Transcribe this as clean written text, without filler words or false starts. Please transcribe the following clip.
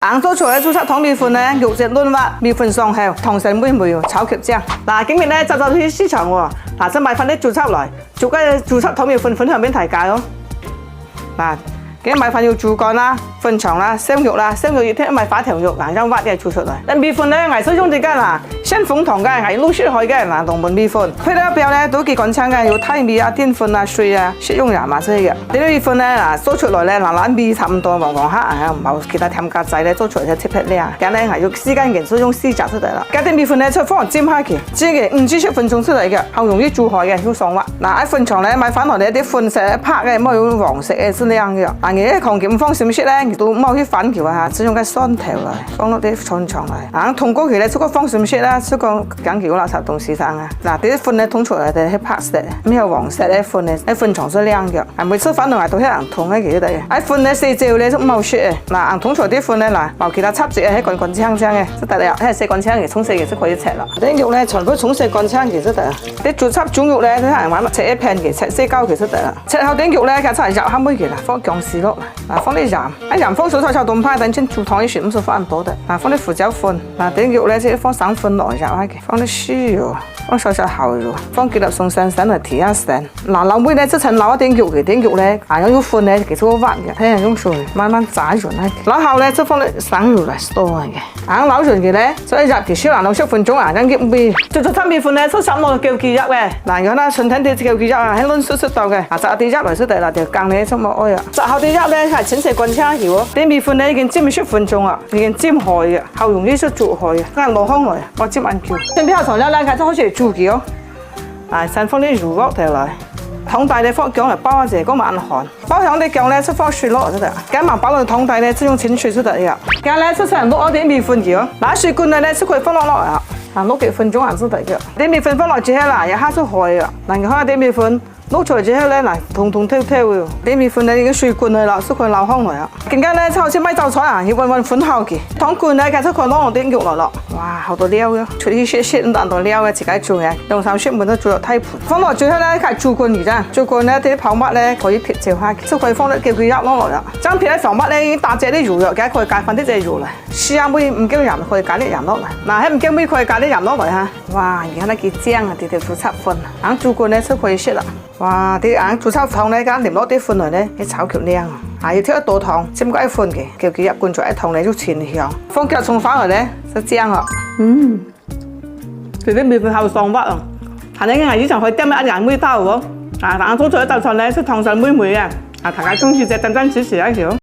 硬做出嚟豬雜湯米粉咧，肉質嫩滑，米粉爽口，湯色美味，炒極正。嗱，今日咧就去市場喎，嗱，先買翻啲豬雜嚟，做嘅豬雜湯米粉分享俾大家咯。嗱，今日買翻要豬肝啦、粉腸啦、燒肉啦，燒肉要聽買花條肉，硬挖嘅做出嚟。啲米粉咧，係使用啲嘅嗱，先粉糖嘅，係撈出去嘅嗱，同燜米粉。配料表咧都幾乾淨嘅，有泰米啊、澱粉啊、水啊、食用鹽啊之類嘅。呢啲米粉咧嗱，做出來咧嗱，米差唔多黃黃黑啊，冇其他添加劑咧，做出嚟就特別靚。咁咧係要時間嘅，所以用試炸出嚟啦。加啲米粉咧，就放煎下佢，煎嘅5至10分鐘出嚟嘅，好容易煮開嘅，好爽滑。嗱，喺粉腸咧買翻嚟咧啲粉色拍嘅，冇用黃色嘅，是靚嘅。但係啲狂鹼放少少咧，亦都冇去反調啊，只用嘅蒜頭嚟，放落啲粉腸嚟。啊，通過佢咧，出個放少少啦，出個緊條垃圾東西生啊。嗱，啲粉咧通出嚟就係白色，咩有黃色咧粉咧，喺粉腸是靚嘅。係每次反嚟都係人通嘅佢哋。喺粉咧四焦咧都冇雪嘅。嗱，通出啲粉咧嗱，冇其他插子喺乾青青嘅，即係得啦。喺洗乾青嘅，沖洗嘅先可以切啦。啲肉咧全部沖洗乾青其實得啦。啲豬雜豬肉咧，啲人玩切一片嘅，切四膠其實得啦。切好啲肉咧，佢就係入下妹嘅啦，放薑絲落嚟，嗱放啲鹽，喺鹽放少炒凍派，等陣豬湯一選咁就放唔到的。嗱放啲胡椒粉，嗱啲肉咧即係放生粉落入下嘅，放啲豬肉。放少少蠔肉，放幾粒松散粉嚟提下鮮。嗱，老妹咧即係撈一啲肉嘅，啲肉咧硬有粉咧，其實好滑嘅，睇下用水慢慢炸潤咧。撈後咧即放啲生肉嚟撈嘅，硬撈潤嘅咧，所以入條小蘭60分鐘啊，咁結味。做咗湯米粉咧，都散落叫雞肉嘅。嗱，如果咧順天啲叫雞肉啊，喺攆絲到嘅，啊炸啲肉嚟出嚟啦，條羹咧都冇愛啊。炸後啲肉咧係清洗乾淨條，啲米粉咧已經煎10分鐘啊，已經煎開嘅，好容易就煮開嘅。咁落香嚟，我煎完條。先邊後材料咧，佢就好似豬腳，啊，先放啲魚肉落嚟，湯底咧放薑嚟包下，嗰晚寒，包上啲薑咧，先放水落嚟得啦。咁埋包落湯底咧，先用清水出得嘅。咁咧，先成碌啲米粉條，嗱水罐咧，先可以放落嚟啊，啊碌幾分鐘行先得嘅。啲米粉放落之後啦，一下就開嘅，嗱，你看啲米粉。撈出嚟之後咧，嗱，通通跳跳嘅，啲米粉咧已經水滾去啦，先可以撈香嚟啊。更加咧，就好似買早菜啊，要揾粉後嘅。湯罐咧，佢就可以攞落啲肉落落。哇，好多料嘅，除啲雪咁多料嘅，自己做嘅，用手雪滿都做落梯盤。放落最後咧，佢係豬罐而咋，豬罐咧啲泡沫咧可以撇掉下，先可以放啲叫佢入落嚟啦。爭撇啲浮沫咧已經打隻啲魚肉嘅，可以加翻啲隻肉嚟。試下妹唔驚鹽，可以加啲鹽落嚟。嗱，喺唔驚妹可以加啲鹽落嚟嚇。哇，而家咧幾正啊，啲豬雜粉，硬豬罐咧先可以食啦。哇！啲硬豬雜湯咧，加黏落啲粉嚟咧，啲炒腳靚啊！要挑一道湯，先嗰一份嘅，叫佢入罐咗一湯嚟都全香。放幾粒葱花嚟咧，就正啦。佢啲米粉好爽滑啊！係你係以前可以點一樣味道喎。啊，但係做出一道菜咧，是湯色美味嘅。啊，大家中意就點支持一條。